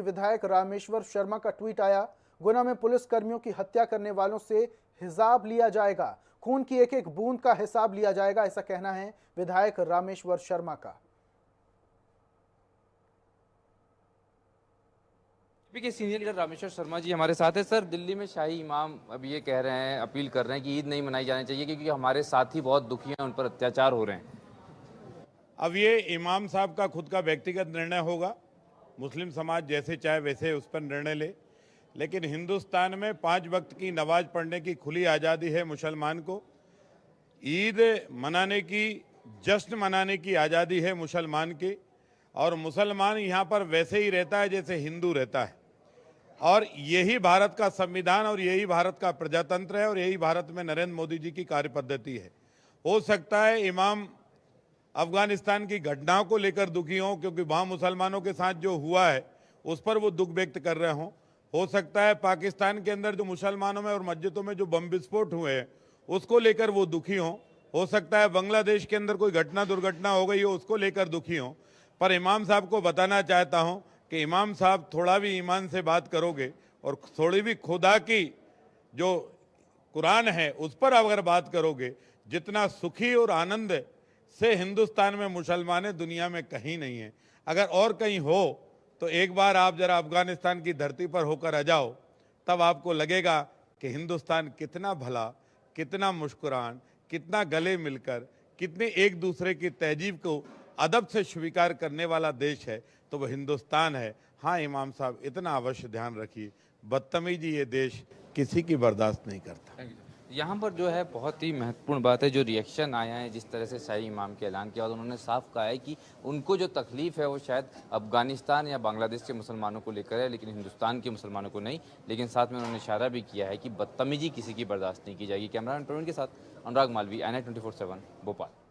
विधायक रामेश्वर शर्मा का ट्वीट आया। गुना में पुलिस कर्मियों की हत्या करने वालों से हिसाब लिया जाएगा, खून की एक एक बूंद का हिसाब लिया जाएगा, ऐसा कहना है विधायक रामेश्वर शर्मा का। के सीनियर लीडर रामेश्वर शर्मा जी हमारे साथ है। सर, दिल्ली में शाही इमाम अब ये कह रहे हैं, अपील कर रहे हैं कि ईद नहीं मनाई जानी चाहिए क्योंकि हमारे साथी बहुत दुखी हैं, उन पर अत्याचार हो रहे हैं। अब ये इमाम साहब का खुद का व्यक्तिगत निर्णय होगा। मुस्लिम समाज जैसे चाहे वैसे उस पर निर्णय ले, लेकिन हिंदुस्तान में 5 वक्त की नमाज पढ़ने की खुली आज़ादी है मुसलमान को। ईद मनाने की, जश्न मनाने की आज़ादी है मुसलमान की। और मुसलमान यहाँ पर वैसे ही रहता है जैसे हिंदू रहता है। और यही भारत का संविधान और यही भारत का प्रजातंत्र है और यही भारत में नरेंद्र मोदी जी की कार्यपद्धति है। हो सकता है इमाम अफगानिस्तान की घटनाओं को लेकर दुखी हों, क्योंकि वहाँ मुसलमानों के साथ जो हुआ है उस पर वो दुख व्यक्त कर रहे हों। हो सकता है पाकिस्तान के अंदर जो मुसलमानों में और मस्जिदों में जो बम विस्फोट हुए हैं उसको लेकर वो दुखी हों। हो सकता है बांग्लादेश के अंदर कोई घटना दुर्घटना हो गई हो, उसको लेकर दुखी हों। पर इमाम साहब को बताना चाहता हूँ कि इमाम साहब, थोड़ा भी ईमान से बात करोगे और थोड़ी भी खुदा की जो कुरान है उस पर अगर बात करोगे, जितना सुखी और आनंद से हिंदुस्तान में मुसलमान है दुनिया में कहीं नहीं है। अगर और कहीं हो तो एक बार आप जरा अफगानिस्तान की धरती पर होकर आ जाओ, तब आपको लगेगा कि हिंदुस्तान कितना भला, कितना मुस्कुरान, कितना गले मिलकर, कितने एक दूसरे की तहजीब को अदब से स्वीकार करने वाला देश है, तो वह हिंदुस्तान है। हाँ इमाम साहब, इतना अवश्य ध्यान रखिए, बदतमीजी ये देश किसी की बर्दाश्त नहीं करता। यहाँ पर जो है बहुत ही महत्वपूर्ण बात है, जो रिएक्शन आया है जिस तरह से शाही इमाम के ऐलान के बाद उन्होंने साफ कहा है कि उनको जो तकलीफ है वो शायद अफगानिस्तान या बांग्लादेश के मुसलमानों को लेकर है, लेकिन हिंदुस्तान के मुसलमानों को नहीं। लेकिन साथ में उन्होंने इशारा भी किया है कि बदतमीजी किसी की बर्दाश्त नहीं की जाएगी। कैमरामैन प्रवीण के साथ अनुराग मालवी, INI 24/7 भोपाल।